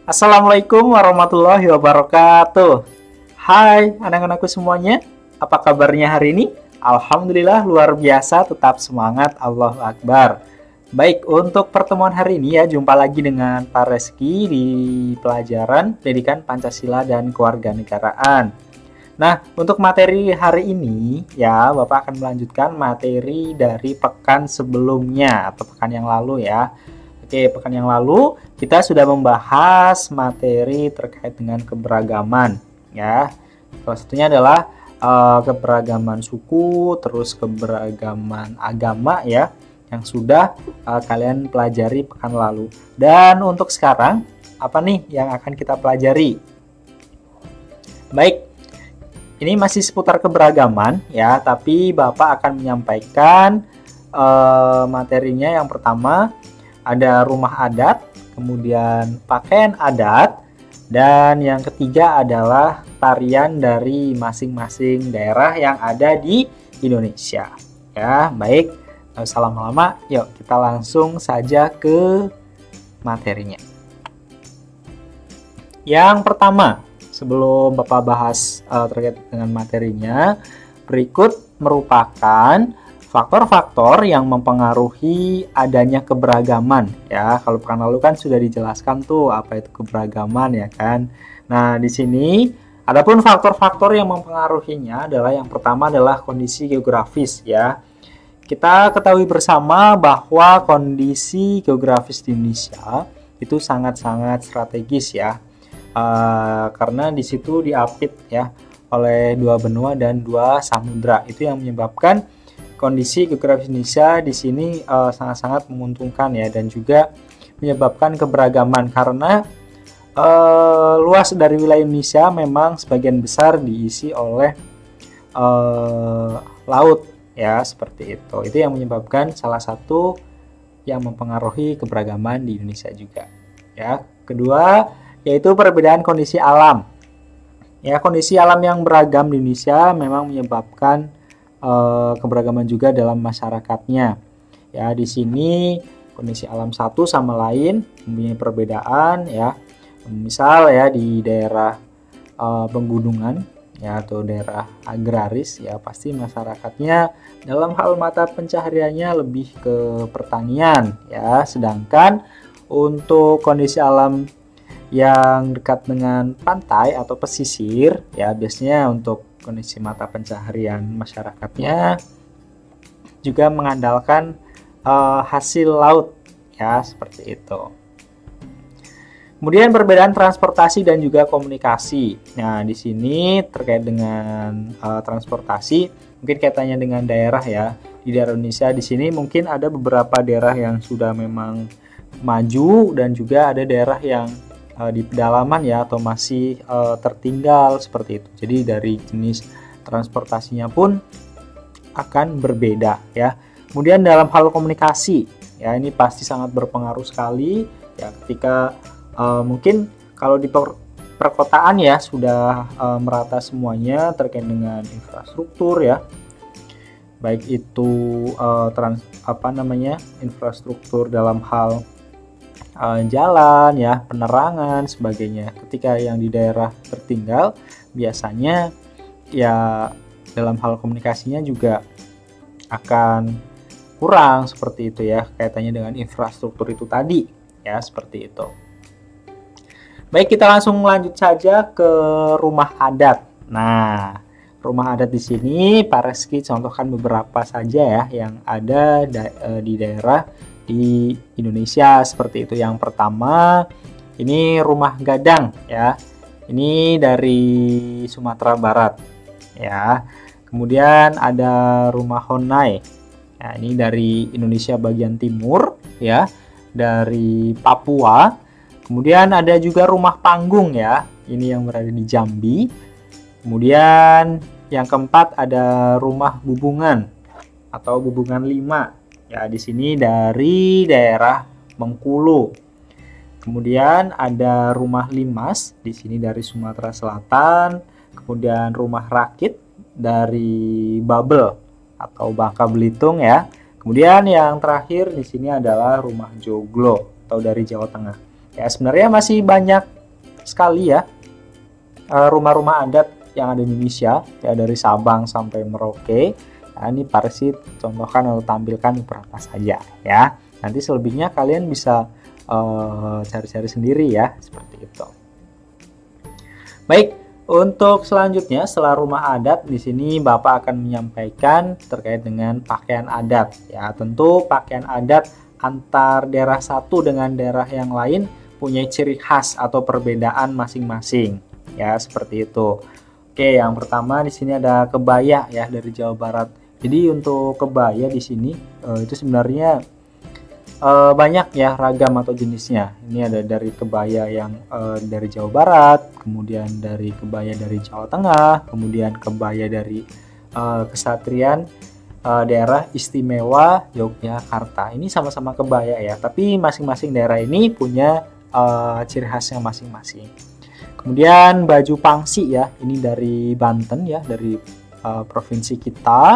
Assalamualaikum warahmatullahi wabarakatuh. Hai anak-anakku semuanya, apa kabarnya hari ini? Alhamdulillah luar biasa, tetap semangat, Allahu Akbar. Baik, untuk pertemuan hari ini ya, jumpa lagi dengan Pak Reski di pelajaran Pendidikan Pancasila dan Kewarganegaraan. Nah, untuk materi hari ini ya, Bapak akan melanjutkan materi dari pekan sebelumnya atau pekan yang lalu ya. Oke, pekan yang lalu kita sudah membahas materi terkait dengan keberagaman ya. Salah satunya adalah keberagaman suku, terus keberagaman agama ya, yang sudah kalian pelajari pekan lalu. Dan untuk sekarang, apa nih yang akan kita pelajari? Baik, ini masih seputar keberagaman ya, tapi Bapak akan menyampaikan materinya. Yang pertama ada rumah adat, kemudian pakaian adat, dan yang ketiga adalah tarian dari masing-masing daerah yang ada di Indonesia. Ya, baik, nggak usah lama-lama, yuk kita langsung saja ke materinya. Yang pertama, sebelum Bapak bahas terkait dengan materinya, berikut merupakan faktor-faktor yang mempengaruhi adanya keberagaman ya. Kalau pekan lalu kan sudah dijelaskan tuh apa itu keberagaman ya kan. Nah, di sini adapun faktor-faktor yang mempengaruhinya adalah yang pertama adalah kondisi geografis ya. Kita ketahui bersama bahwa kondisi geografis di Indonesia itu sangat-sangat strategis ya. Karena di situ diapit ya oleh dua benua dan dua samudra. Itu yang menyebabkan kondisi geografis Indonesia di sini sangat-sangat menguntungkan ya, dan juga menyebabkan keberagaman karena luas dari wilayah Indonesia memang sebagian besar diisi oleh laut ya, seperti itu. Itu yang menyebabkan salah satu yang mempengaruhi keberagaman di Indonesia juga ya. Kedua yaitu perbedaan kondisi alam ya. Kondisi alam yang beragam di Indonesia memang menyebabkan keberagaman juga dalam masyarakatnya ya. Di sini kondisi alam satu sama lain mempunyai perbedaan ya. Misal ya di daerah penggunungan ya atau daerah agraris ya, pasti masyarakatnya dalam hal mata pencahariannya lebih ke pertanian ya. Sedangkan untuk kondisi alam yang dekat dengan pantai atau pesisir ya, biasanya untuk kondisi mata pencaharian masyarakatnya juga mengandalkan hasil laut ya, seperti itu. Kemudian perbedaan transportasi dan juga komunikasi. Nah, di sini terkait dengan transportasi, mungkin kaitannya dengan daerah ya. Di daerah Indonesia di sini mungkin ada beberapa daerah yang sudah memang maju, dan juga ada daerah yang di pedalaman ya, atau masih tertinggal, seperti itu. Jadi dari jenis transportasinya pun akan berbeda ya. Kemudian dalam hal komunikasi ya, ini pasti sangat berpengaruh sekali ya, ketika mungkin kalau di perkotaan ya sudah merata semuanya terkait dengan infrastruktur ya, baik itu infrastruktur dalam hal jalan ya, penerangan, sebagainya. Ketika yang di daerah tertinggal, biasanya ya dalam hal komunikasinya juga akan kurang, seperti itu ya, kaitannya dengan infrastruktur itu tadi ya, seperti itu. Baik, kita langsung lanjut saja ke rumah adat. Nah, rumah adat di sini Pak Reski contohkan beberapa saja ya yang ada di daerah di Indonesia, seperti itu. Yang pertama ini rumah gadang ya, ini dari Sumatera Barat ya. Kemudian ada rumah honai ya, ini dari Indonesia bagian timur ya, dari Papua. Kemudian ada juga rumah panggung ya, ini yang berada di Jambi. Kemudian yang keempat ada rumah Bubungan atau Bubungan 5. Ya, di sini dari daerah Bengkulu. Kemudian ada rumah Limas, di sini dari Sumatera Selatan. Kemudian rumah Rakit dari Babel atau Bangka Belitung ya. Kemudian yang terakhir di sini adalah rumah Joglo atau dari Jawa Tengah. Ya, sebenarnya masih banyak sekali ya rumah-rumah adat yang ada di Indonesia, ya dari Sabang sampai Merauke. Nah, ini Pak Rizky contohkan atau tampilkan beberapa saja ya. Nanti selebihnya kalian bisa cari-cari sendiri ya, seperti itu. Baik, untuk selanjutnya setelah rumah adat di sini Bapak akan menyampaikan terkait dengan pakaian adat ya. Tentu pakaian adat antar daerah satu dengan daerah yang lain punya ciri khas atau perbedaan masing-masing ya, seperti itu. Oke, yang pertama di sini ada kebaya ya dari Jawa Barat. Jadi untuk kebaya di sini itu sebenarnya banyak ya ragam atau jenisnya. Ini ada dari kebaya yang dari Jawa Barat, kemudian dari kebaya dari Jawa Tengah, kemudian kebaya dari Kesatrian daerah istimewa Yogyakarta. Ini sama-sama kebaya ya, tapi masing-masing daerah ini punya ciri khasnya masing-masing. Kemudian baju pangsi ya, ini dari Banten ya, dari provinsi kita.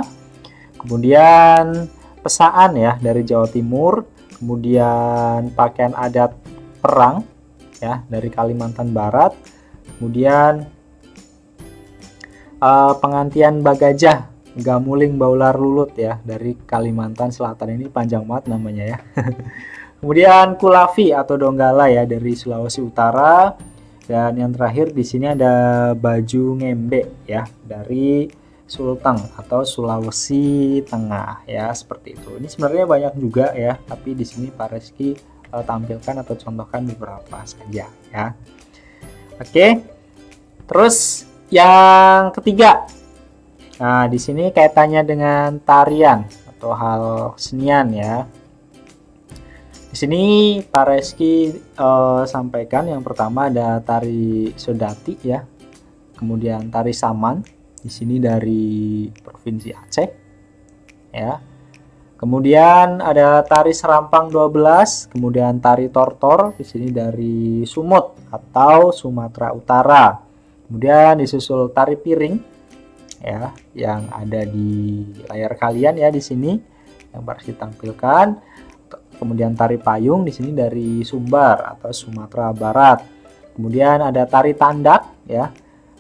Kemudian pesaan ya dari Jawa Timur. Kemudian pakaian adat perang ya dari Kalimantan Barat. Kemudian pengantian Bagajah Gamuling Baular Lulut ya dari Kalimantan Selatan. Ini panjang banget namanya ya. Kemudian kulafi atau donggala ya dari Sulawesi Utara. Dan yang terakhir di sini ada baju ngembe ya dari Sulteng atau Sulawesi Tengah ya, seperti itu. Ini sebenarnya banyak juga ya, tapi di sini Pak Rizky tampilkan atau contohkan beberapa saja ya. Oke. Terus yang ketiga. Nah, di sini kaitannya dengan tarian atau hal kesenian ya. Di sini Pak Rizky sampaikan yang pertama ada tari Sodati ya. Kemudian tari Saman. Di sini dari Provinsi Aceh ya. Kemudian ada tari Serampang 12, kemudian tari Tortor di sini dari Sumut atau Sumatera Utara. Kemudian disusul tari Piring ya yang ada di layar kalian ya di sini yang baru ditampilkan. Kemudian tari Payung di sini dari Sumbar atau Sumatera Barat. Kemudian ada tari Tandak ya.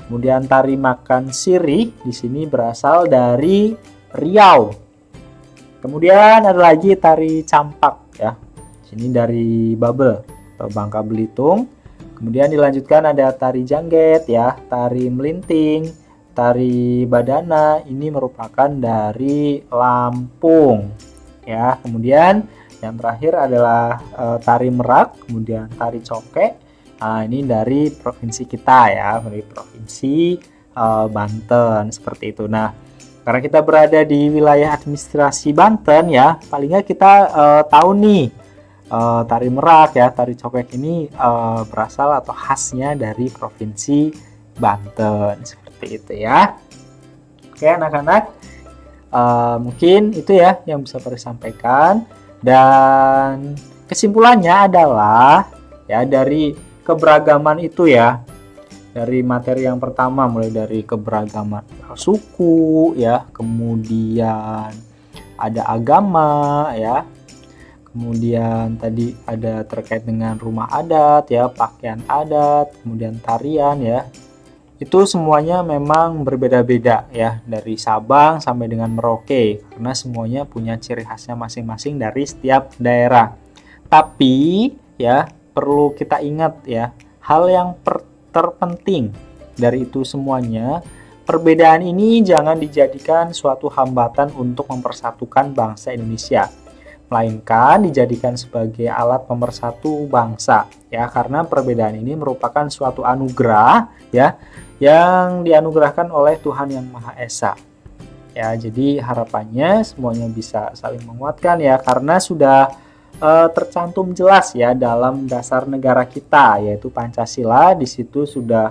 Kemudian tari Makan Sirih di sini berasal dari Riau. Kemudian ada lagi tari Campak ya. Sini dari Babel atau Bangka Belitung. Kemudian dilanjutkan ada tari Jangget ya, tari Melinting, tari Badana ini merupakan dari Lampung ya. Kemudian yang terakhir adalah tari Merak, kemudian tari Coke. Nah, ini dari provinsi kita ya, dari provinsi Banten seperti itu. Nah, karena kita berada di wilayah administrasi Banten ya, paling nggak kita tahu nih tari Merak ya, tari Cokek ini berasal atau khasnya dari provinsi Banten seperti itu ya. Oke anak-anak, mungkin itu ya yang bisa saya sampaikan. Dan kesimpulannya adalah ya dari keberagaman itu ya, dari materi yang pertama mulai dari keberagaman suku ya, kemudian ada agama ya, kemudian tadi ada terkait dengan rumah adat ya, pakaian adat, kemudian tarian ya. Itu semuanya memang berbeda-beda ya, dari Sabang sampai dengan Merauke, karena semuanya punya ciri khasnya masing-masing dari setiap daerah. Tapi ya perlu kita ingat ya, hal yang terpenting dari itu semuanya, perbedaan ini jangan dijadikan suatu hambatan untuk mempersatukan bangsa Indonesia, melainkan dijadikan sebagai alat pemersatu bangsa ya, karena perbedaan ini merupakan suatu anugerah ya yang dianugerahkan oleh Tuhan Yang Maha Esa ya. Jadi harapannya semuanya bisa saling menguatkan ya, karena sudah tercantum jelas ya dalam dasar negara kita yaitu Pancasila. Di situ sudah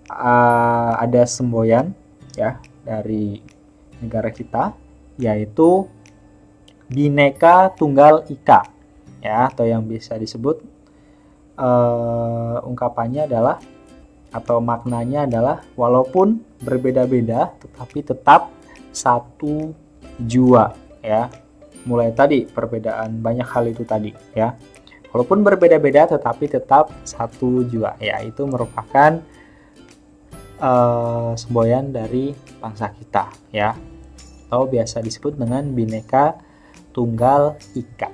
ada semboyan ya dari negara kita, yaitu Bhinneka Tunggal Ika ya, atau yang bisa disebut ungkapannya adalah atau maknanya adalah walaupun berbeda-beda tetapi tetap satu jua ya. Mulai tadi perbedaan banyak hal itu tadi ya. Walaupun berbeda-beda tetapi tetap satu jua ya, itu merupakan semboyan dari bangsa kita ya, atau biasa disebut dengan Bhinneka Tunggal Ika.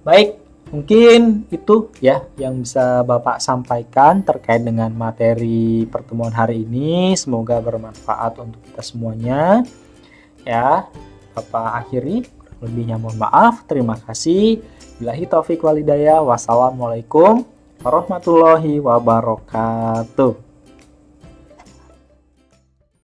Baik, mungkin itu ya yang bisa Bapak sampaikan terkait dengan materi pertemuan hari ini. Semoga bermanfaat untuk kita semuanya. Ya, Bapak akhiri, lebihnya mohon maaf. Terima kasih. Billahi taufiq wal hidayah. Wassalamualaikum warahmatullahi wabarakatuh.